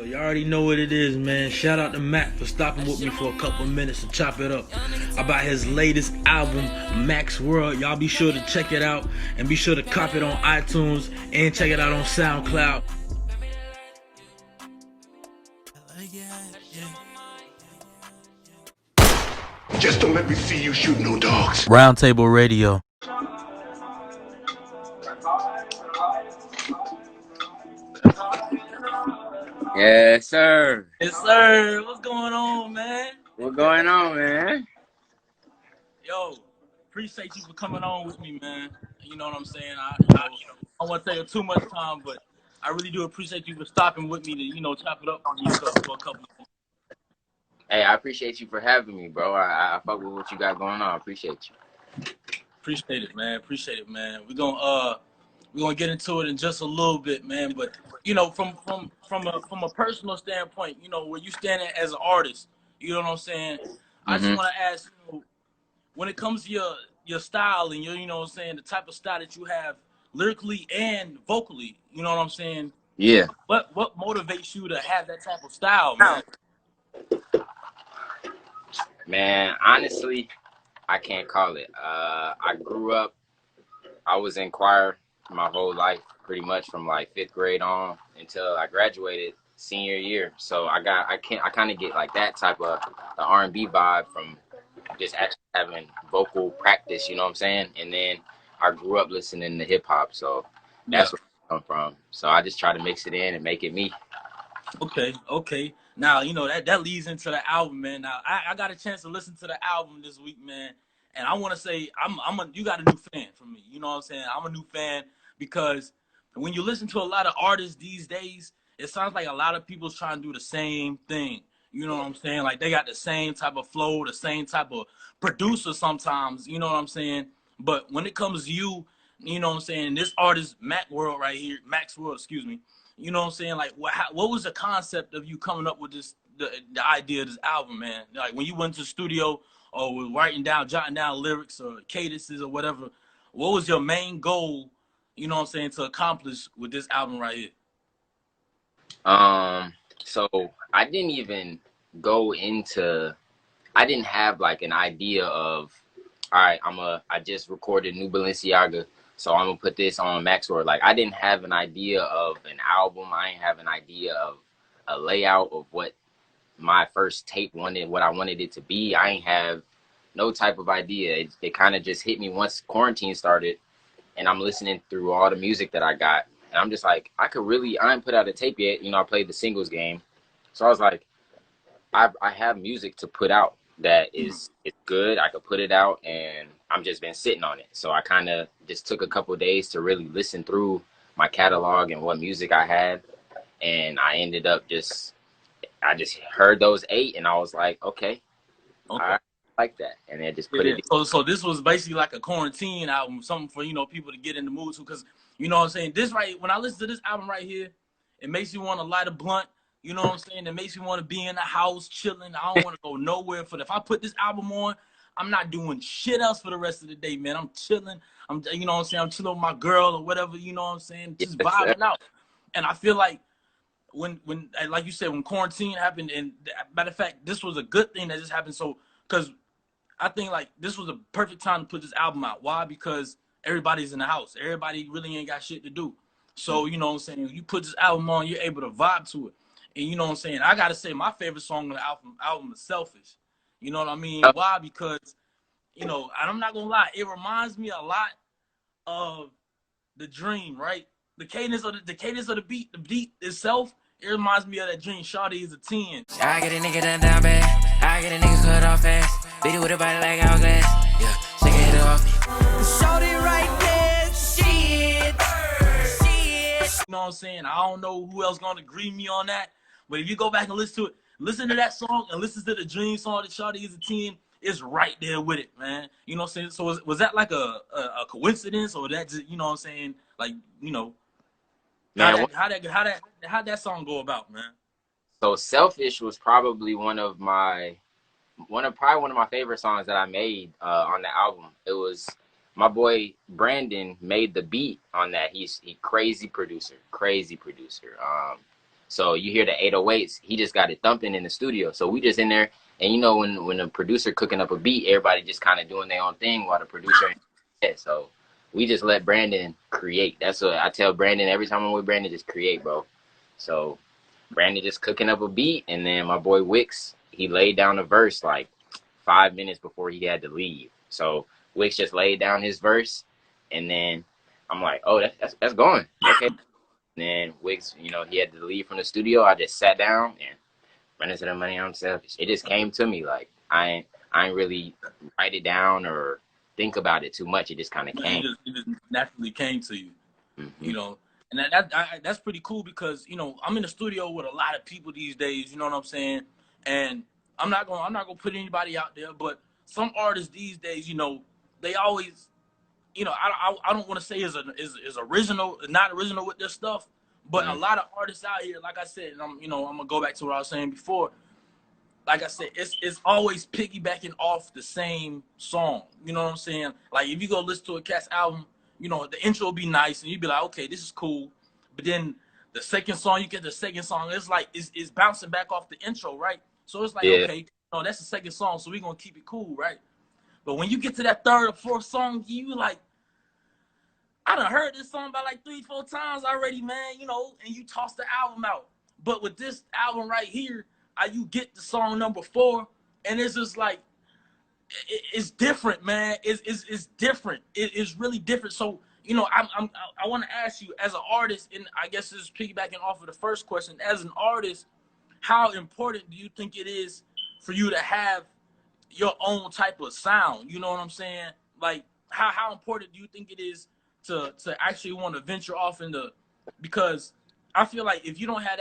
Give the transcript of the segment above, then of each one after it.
You already know what it is, man. Shout out to Mac for stopping with me for a couple minutes to chop it up about his latest album, Mac's World. Y'all be sure to check it out and be sure to cop it on iTunes and check it out on SoundCloud. Just don't let me see you shoot no dogs. Roundtable Radio. Yes, sir. Yes, sir. What's going on, man? What's going on, man? Yo, appreciate you for coming on with me, man. You know what I'm saying? I don't want to take up too much time, but I really do appreciate you for stopping with me to, chop it up for a couple of minutes. Hey, I appreciate you for having me, bro. I fuck with what you got going on. I appreciate you. Appreciate it, man. We're gonna get into it in just a little bit, man. But from a personal standpoint, where you standing as an artist, you know what I'm saying? I just want to ask, when it comes to your style and the type of style that you have lyrically and vocally, you know what I'm saying? Yeah. What motivates you to have that type of style, man? Man, honestly, I can't call it. I grew up, I was in choir my whole life, pretty much from like 5th grade on until I graduated senior year. So I kind of get like that type of the R&B vibe from just actually having vocal practice, you know what I'm saying? And then I grew up listening to hip hop, so that's where I come from. So I just try to mix it in and make it me. Okay. Now, that leads into the album, man. Now, I got a chance to listen to the album this week, man. And I want to say, you got a new fan for me. You know what I'm saying? I'm a new fan because when you listen to a lot of artists these days, it sounds like a lot of people's trying to do the same thing. You know what I'm saying? Like they got the same type of flow, the same type of producer sometimes, you know what I'm saying? But when it comes to you, you know what I'm saying, this artist, Mac's World, excuse me, you know what I'm saying? Like, what was the concept of you coming up with the idea of this album, man? Like, when you went to the studio or was jotting down lyrics or cadences or whatever, what was your main goal, you know what I'm saying, to accomplish with this album right here? So I didn't even go into, I didn't have like an idea of, all right, I just recorded New Balenciaga, so I'm gonna put this on Mac's World. Like I didn't have an idea of an album. I didn't have an idea of a layout of what my first tape what I wanted it to be. I ain't have no type of idea. It kind of just hit me once quarantine started and I'm listening through all the music that I got. And I'm just like, I ain't put out a tape yet. I played the singles game. So I was like, I have music to put out that it's good. I could put it out and I'm just been sitting on it. So I kind of just took a couple of days to really listen through my catalog and what music I had. And I ended up I just heard those 8 and I was like, okay. I like that. And then just put it in. So this was basically like a quarantine album, something for, people to get in the mood to, because, you know what I'm saying, when I listen to this album right here, it makes you want to light a blunt. You know what I'm saying? It makes me want to be in the house chilling. I don't want to go nowhere. If I put this album on, I'm not doing shit else for the rest of the day, man. I'm chilling. You know what I'm saying? I'm chilling with my girl or whatever, you know what I'm saying? Just vibing out. And I feel like when like you said, when quarantine happened, and matter of fact, this was a good thing that just happened. So, because I think like this was a perfect time to put this album out. Why? Because everybody's in the house. Everybody really ain't got shit to do. So, you know what I'm saying? You put this album on, you're able to vibe to it. And you know what I'm saying? I got to say, my favorite song on the album is Selfish. You know what I mean? Why? Because, and I'm not going to lie, it reminds me a lot of The Dream, right? The cadence of the beat, the beat itself, it reminds me of that Dream. Shawty is a 10. I get a nigga down bad. I get a nigga cut off fast. Beat it with a body like hourglass. Yeah, shake it off me. Shawty right there, shit. You know what I'm saying? I don't know who else going to agree me on that. But if you go back and listen to it, listen to that song and listen to the Dream song that Shawty is a 10, it's right there with it, man. You know what I'm saying? So was that like a coincidence, or that just, you know what I'm saying? Like, how'd that song go about, man? So Selfish was probably one of my favorite songs that I made on the album. It was my boy Brandon made the beat on that. He crazy producer. So you hear the 808s, he just got it thumping in the studio. So we just in there, and you know when the producer cooking up a beat, everybody just kind of doing their own thing while the producer. So we just let Brandon create. That's what I tell Brandon every time I'm with Brandon, just create, bro. So Brandon just cooking up a beat, and then my boy Wix, he laid down a verse like 5 minutes before he had to leave. So Wix just laid down his verse, and then I'm like, oh, that's going. Okay. And then Wix, you know, he had to leave from the studio. I just sat down and ran into the money on himself. It just came to me. Like I ain't really write it down or think about it too much. It just kind of came. It just naturally came to you, Mm-hmm. you know. And that's pretty cool because, you know, I'm in the studio with a lot of people these days, you know what I'm saying? And I'm not gonna put anybody out there, but some artists these days, you know, they always, you know, I don't want to say is original, not original with their stuff, but a lot of artists out here, like I said, and I'm gonna go back to what I was saying before. Like I said, it's always piggybacking off the same song. You know what I'm saying? Like if you go listen to a cat's album, you know, the intro will be nice and you'd be like, okay, this is cool. But then the second song, you get the second song, it's like it's bouncing back off the intro, right? So it's like, Yeah. okay, no, that's the second song, so we're gonna keep it cool, right? But when you get to that third or fourth song, you like, I done heard this song about like 3-4 times already, man, you know, and you toss the album out. But with this album right here, you get the song number 4, and it's just like, it's different, man. It's different. It's really different. So, you know, I want to ask you as an artist, and I guess this is piggybacking off of the first question, as an artist, how important do you think it is for you to have your own type of sound? You know what I'm saying? Like, how important do you think it is to actually want to venture off into, because I feel like if you don't have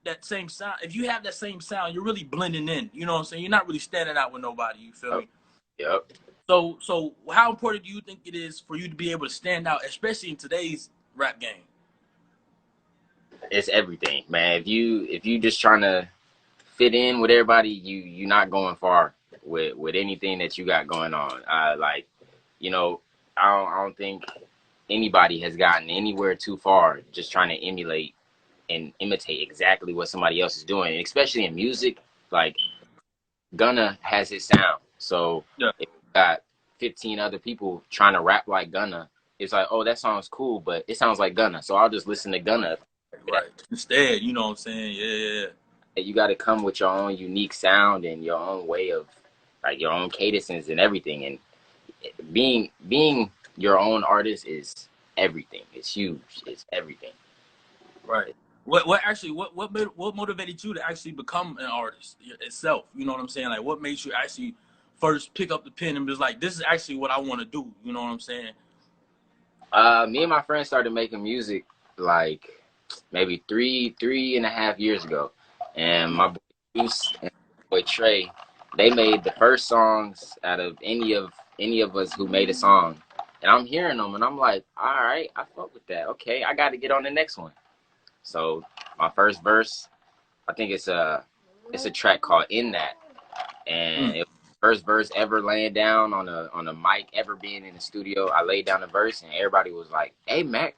that same sound, if you have that same sound, you're really blending in. You know what I'm saying? You're not really standing out with nobody. You feel me? Yep. So how important do you think it is for you to be able to stand out, especially in today's rap game? It's everything, man. If you just trying to fit in with everybody, you're not going far with anything that you got going on. Like, you know, I don't think anybody has gotten anywhere too far just trying to emulate and imitate exactly what somebody else is doing, especially in music. Like Gunna has his sound, so Yeah. if you got 15 other people trying to rap like Gunna, it's like, oh, that song's cool, but it sounds like Gunna, so I'll just listen to Gunna. Right. Instead, you know what I'm saying? Yeah. You got to come with your own unique sound and your own way of, like, your own cadences and everything. And being your own artist is everything. It's huge. It's everything. Right. What motivated you to actually become an artist itself? You know what I'm saying? Like, what made you actually first pick up the pen and was like, this is actually what I want to do? You know what I'm saying? Me and my friends started making music like maybe three and a half years ago, and my boy Juice and my boy Trey, they made the first songs out of any of us who made a song, and I'm hearing them and I'm like, all right, I fuck with that. Okay, I got to get on the next one. So my first verse, I think it's a track called In That, and it was the first verse ever laying down on a mic, ever being in the studio. I laid down the verse and everybody was like, hey Mac,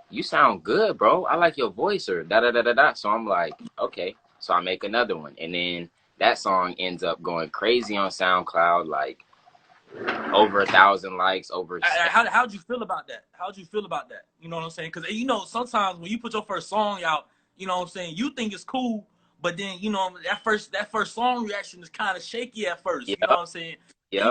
you sound good, bro. I like your voice, or da da da da da. So I'm like, okay. So I make another one, and then that song ends up going crazy on SoundCloud, like over 1,000 likes. How'd you feel about that? How'd you feel about that? You know what I'm saying? Because, you know, sometimes when you put your first song out, you know what I'm saying, you think it's cool, but then, you know, that first song reaction is kind of shaky at first. Yep. You know what I'm saying? Yep.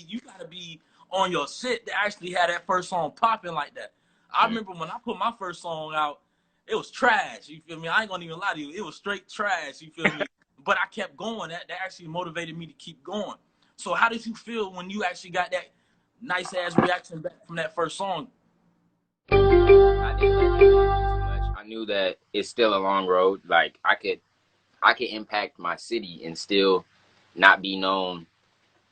You gotta be on your shit to actually have that first song popping like that. I remember when I put my first song out, it was trash. You feel me? I ain't gonna even lie to you. It was straight trash. You feel me? But I kept going. That actually motivated me to keep going. So how did you feel when you actually got that nice ass reaction back from that first song? I didn't let it affect me too much. I knew that it's still a long road. Like I could impact my city and still not be known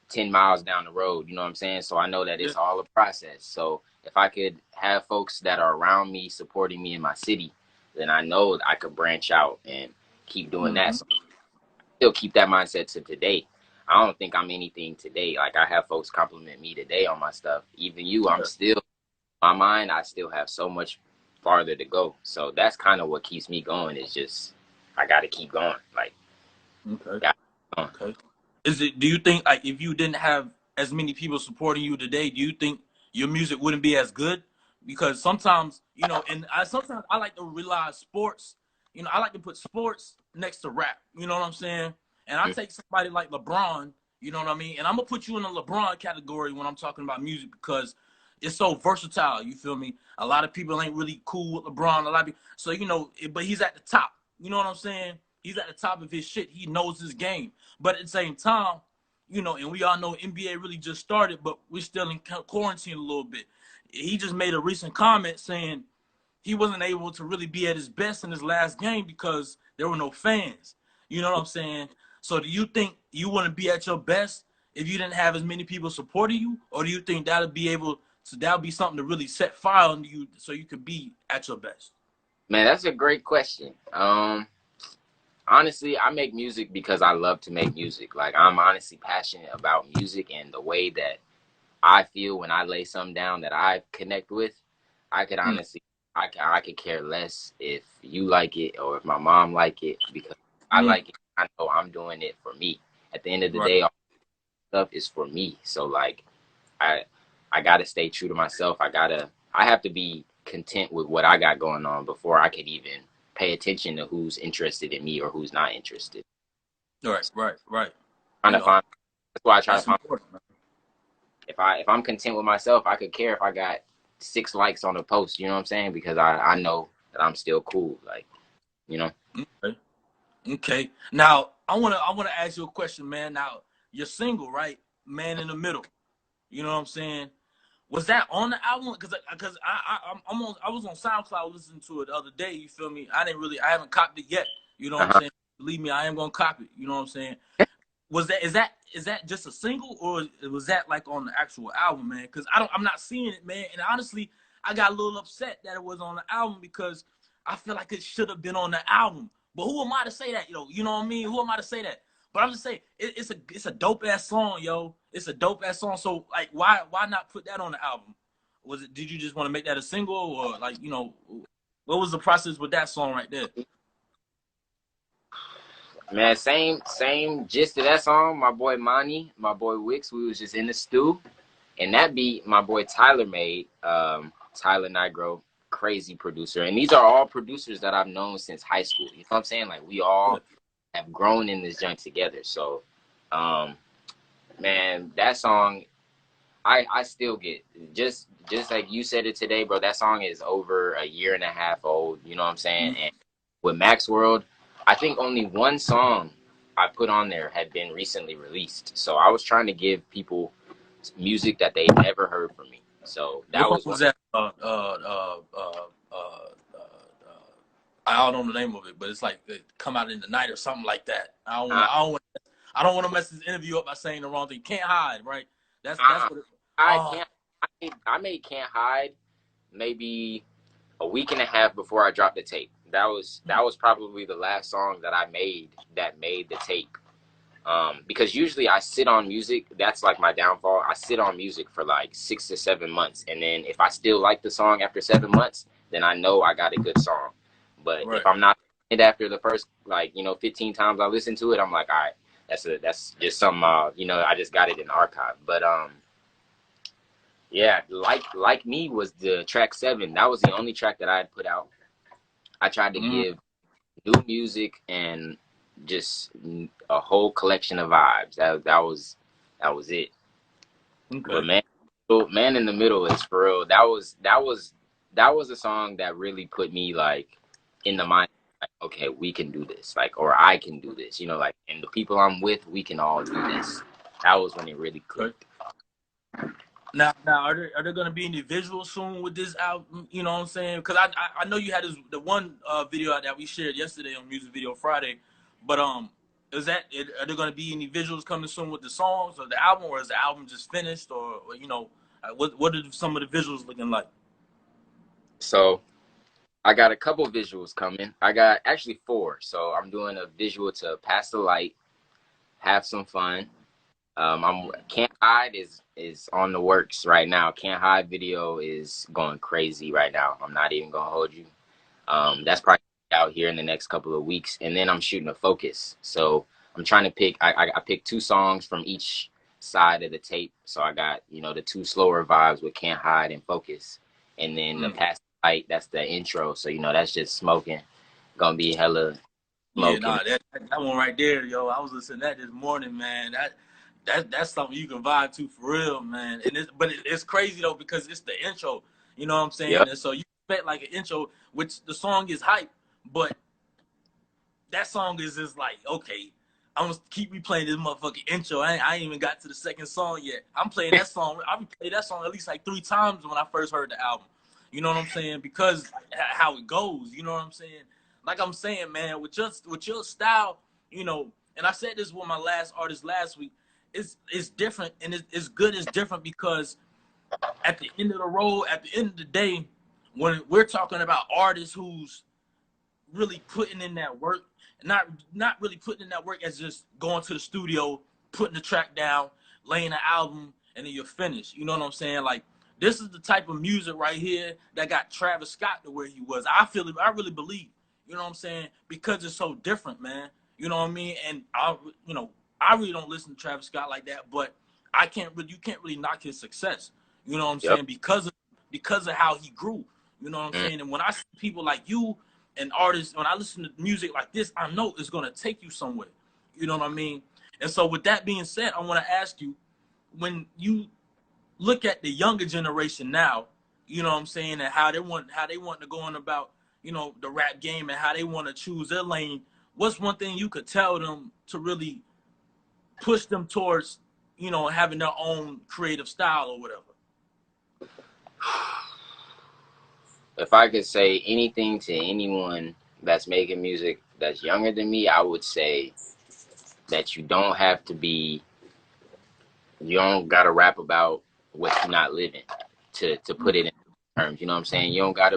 10 miles down the road. You know what I'm saying? So I know that it's all a process. So if I could have folks that are around me supporting me in my city, then I know I could branch out and keep doing that. So still keep that mindset to today. I don't think I'm anything today. Like I have folks compliment me today on my stuff. Even you, I'm still, my mind, I still have so much farther to go. So that's kind of what keeps me going, is just I got to keep going. Like, Okay. got to keep Okay. Do you think, like, if you didn't have as many people supporting you today, do you think your music wouldn't be as good? Because sometimes, and sometimes I like to realize sports, I like to put sports next to rap, you know what I'm saying? And I going. take somebody like LeBron, you know what I mean? And I'm gonna put you in the LeBron category when I'm talking about music because it's so versatile, you feel me? A lot of people ain't really cool with LeBron, a lot of people, so but he's at the top, you know what I'm saying? He's at the top of his shit. He knows his game. But at the same time, and we all know NBA really just started, but we're still in quarantine a little bit. He just made a recent comment saying he wasn't able to really be at his best in his last game because there were no fans. You know what I'm saying? So do you think you wouldn't be at your best if you didn't have as many people supporting you? Or do you think that'll be something to really set fire on you so you could be at your best? Man, that's a great question. Honestly, I make music because I love to make music. Like, I'm honestly passionate about music, and the way that I feel when I lay something down that I connect with, I could honestly, I could care less if you like it or if my mom like it, because I like it. I know I'm doing it for me. At the end of the day, all stuff is for me. So like, I gotta stay true to myself. I have to be content with what I got going on before I could even pay attention to who's interested in me or who's not interested. Right. Trying to find. That's why I try to find. Important, man. If I'm content with myself, I could care if I got 6 likes on a post. You know what I'm saying? Because I know that I'm still cool. Like, you know. Okay. Now I wanna ask you a question, man. Now you're single, right? Man in the Middle. You know what I'm saying? Was that on the album? Because I was on SoundCloud listening to it the other day. You feel me? I haven't copied it yet. You know what I'm saying? Believe me, I am gonna copy it. You know what I'm saying? Is that just a single, or was that like on the actual album, man? Because I'm not seeing it, man. And honestly, I got a little upset that it was on the album because I feel like it should have been on the album. But who am I to say that, yo? You know what I mean? Who am I to say that? But I'm just saying it's a dope ass song, yo. It's a dope ass song. So like, why not put that on the album? Did you just want to make that a single, or like, what was the process with that song right there? Man, same gist of that song. My boy Monty, my boy Wix, we was just in the stew, and that beat my boy Tyler made. Tyler Nigro, crazy producer, and these are all producers that I've known since high school. You know what I'm saying? Like, we all have grown in this joint together. So, man, that song, I still get just like you said it today, bro. That song is over a year and a half old. You know what I'm saying? And with Max World, I think only one song I put on there had been recently released. So I was trying to give people music that they never heard from me. So that What was that? I don't know the name of it, but it's like it come out in the night or something like that. I don't want to mess this interview up by saying the wrong thing. Can't Hide, right? That's what it. I made Can't Hide maybe a week and a half before I dropped the tape. That was probably the last song that I made that made the tape. Because usually I sit on music. That's like my downfall. I sit on music for like 6 to 7 months, and then if I still like the song after 7 months, then I know I got a good song. But if I'm not after the first 15 times I listen to it, I'm like, all right, that's just some I just got it in the archive. But yeah, like Me was the track 7. That was the only track that I had put out. I tried to give new music and just a whole collection of vibes. That was it. Okay. But Man in the Middle is for real. That was a song that really put me like in the mind, like, okay, we can do this, like, or I can do this, like, and the people I'm with, we can all do this. That was when it really clicked. Now, are there gonna be any visuals soon with this album? You know what I'm saying? Because I know you had the one video that we shared yesterday on Music Video Friday, but are there gonna be any visuals coming soon with the songs or the album, or is the album just finished, or what are some of the visuals looking like? So I got a couple visuals coming. I got actually 4. So I'm doing a visual to Pass the Light, Have Some Fun. Can't Hide is on the works right now. Can't Hide video is going crazy right now. I'm not even gonna hold you. That's probably out here in the next couple of weeks, and then I'm shooting a focus. So I'm trying to pick. I picked 2 songs from each side of the tape. So I got, you know, the 2 slower vibes with Can't Hide and Focus, and then the Past the Light, that's the intro. So, you know, that's just smoking. Gonna be hella Yeah, smoking. nah, that one right there, yo. I was listening to that this morning, man. That's something you can vibe to for real, man. And it's crazy though because it's the intro. You know what I'm saying? Yep. And so you expect like an intro, which the song is hype, but that song is just like, okay, I'm gonna keep replaying this motherfucking intro. I ain't even got to the second song yet. I'm playing that song. I replayed that song at least like 3 times when I first heard the album. You know what I'm saying? Because how it goes. You know what I'm saying? Like I'm saying, man, with your style, you know. And I said this with my last artist last week. It's different, and it's good. It's different because at the end of the road, at the end of the day, when we're talking about artists who's really putting in that work, not really putting in that work as just going to the studio, putting the track down, laying the album, and then you're finished. You know what I'm saying? Like, this is the type of music right here that got Travis Scott to where he was. I feel it. I really believe. You know what I'm saying? Because it's so different, man. You know what I mean? And I really don't listen to Travis Scott like that, but you can't really knock his success. You know what I'm saying? Because of how he grew. You know what I'm saying? And when I see people like you and artists, when I listen to music like this, I know it's gonna take you somewhere. You know what I mean? And so with that being said, I want to ask you, when you look at the younger generation now, you know what I'm saying, and how they want to go on about, you know, the rap game and how they want to choose their lane, what's one thing you could tell them to really push them towards, you know, having their own creative style or whatever? If I could say anything to anyone that's making music that's younger than me, I would say that you don't gotta rap about what you're not living to put it in terms. You know what I'm saying? You don't gotta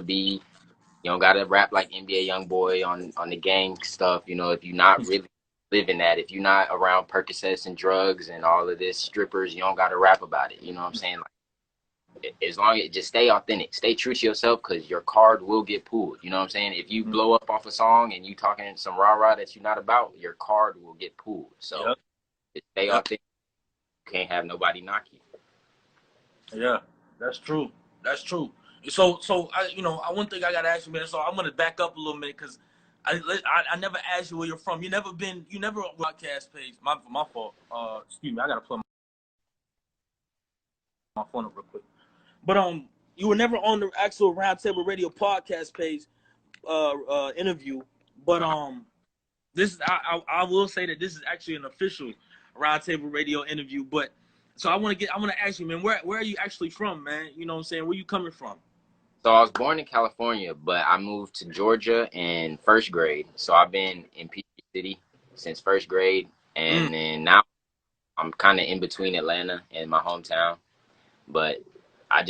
rap like NBA Youngboy on the gang stuff. You know, if you're not really living that, if you're not around Percocets and drugs and all of this strippers, you don't gotta rap about it. You know what I'm saying? Like, as long as just stay authentic, stay true to yourself, because your card will get pulled. You know what I'm saying? If you blow up off a song and you talking some rah-rah that you're not about, your card will get pulled. So just stay authentic. You can't have nobody knock you. Yeah, that's true. That's true. So one thing I gotta ask you, man. So I'm gonna back up a little minute because I never asked you where you're from. You never podcast page. My fault. Excuse me. I gotta plug my phone up real quick. But you were never on the actual Roundtable Radio podcast page interview. But this is I will say that this is actually an official Roundtable Radio interview. But so I want to ask you, man, where are you actually from, man? You know what I'm saying? Where you coming from? So I was born in California, but I moved to Georgia in 1st grade. So I've been in Peachtree City since 1st grade, and then now I'm kind of in between Atlanta and my hometown. But my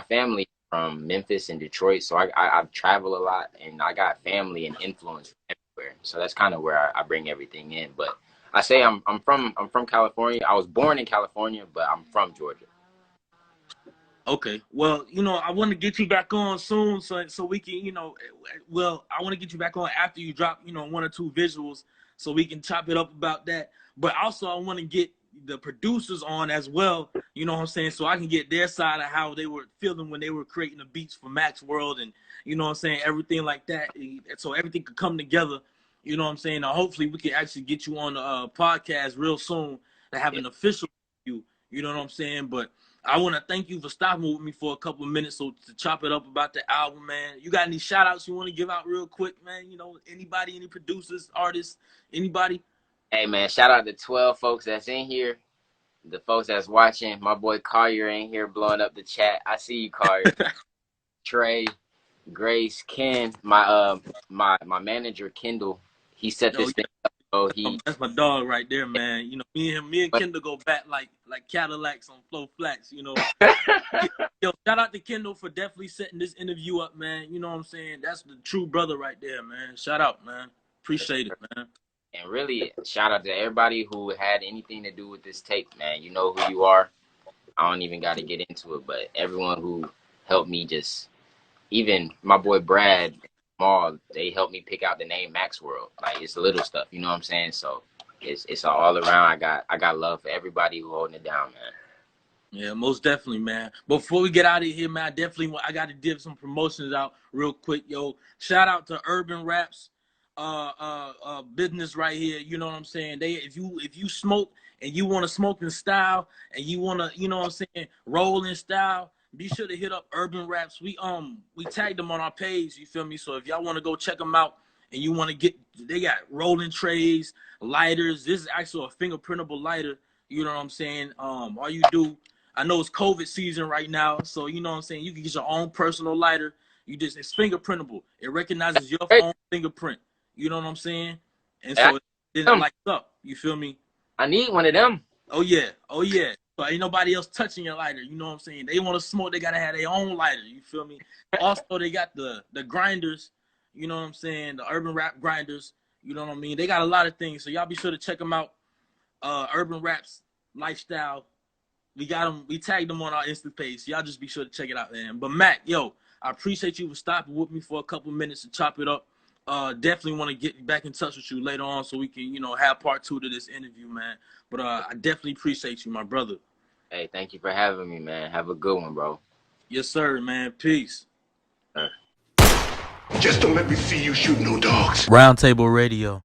family from Memphis and Detroit, so I travel a lot, and I got family and influence everywhere. So that's kind of where I bring everything in. But I say I'm from California. I was born in California, but I'm from Georgia. Okay. Well, you know, I want to get you back on soon, so we can, you know, I want to get you back on after you drop, you know, 1 or 2 visuals, so we can chop it up about that. But also, I want to get the producers on as well, you know what I'm saying, so I can get their side of how they were feeling when they were creating the beats for Max World, and you know what I'm saying, everything like that, so everything could come together. You know what I'm saying? Now, hopefully we can actually get you on the podcast real soon to have an official interview. You know what I'm saying? But I want to thank you for stopping with me for a couple of minutes to chop it up about the album, man. You got any shout outs you want to give out real quick, man? You know, anybody, any producers, artists, anybody? Hey, man, shout out to 12 folks that's in here. The folks that's watching. My boy Collier in here blowing up the chat. I see you, Collier. Trey, Grace, Ken, my manager, Kendall. He set this thing up. So that's my dog right there, man. You know, me and Kendall go back like Cadillacs on Flow Flats, you know. Yo, shout out to Kendall for definitely setting this interview up, man. You know what I'm saying? That's the true brother right there, man. Shout out, man. Appreciate it, man. And really, shout out to everybody who had anything to do with this tape, man. You know who you are. I don't even got to get into it, but everyone who helped me, just even my boy Brad, small, they helped me pick out the name Max World. Like, it's little stuff, you know what I'm saying? So it's all around. I got love for everybody who holding it down, man. Yeah, most definitely, man. Before we get out of here, man, I got to give some promotions out real quick, yo. Shout out to Urban Raps, business right here. You know what I'm saying? If you smoke and you want to smoke in style and you want to, you know what I'm saying, roll in style, be sure to hit up Urban Raps. We tagged them on our page. You feel me? So if y'all want to go check them out and you want to they got rolling trays, lighters. This is actually a fingerprintable lighter. You know what I'm saying? All you do. I know it's COVID season right now, so you know what I'm saying? You can get your own personal lighter. It's fingerprintable. It recognizes your own fingerprint. You know what I'm saying? And so it lights up. You feel me? I need one of them. Oh yeah. So ain't nobody else touching your lighter. You know what I'm saying? They want to smoke, they gotta have their own lighter. You feel me? Also, they got the grinders. You know what I'm saying? The Urban Rap grinders. You know what I mean? They got a lot of things. So y'all be sure to check them out. Urban Raps Lifestyle. We got them. We tagged them on our Insta page. So y'all just be sure to check it out, man. But Mac, yo, I appreciate you for stopping with me for a couple minutes to chop it up. Definitely want to get back in touch with you later on so we can, you know, have part 2 to this interview, man. But I definitely appreciate you, my brother. Hey, thank you for having me, man. Have a good one, bro. Yes, sir, man. Peace. Just don't let me see you shoot no dogs. Roundtable Radio.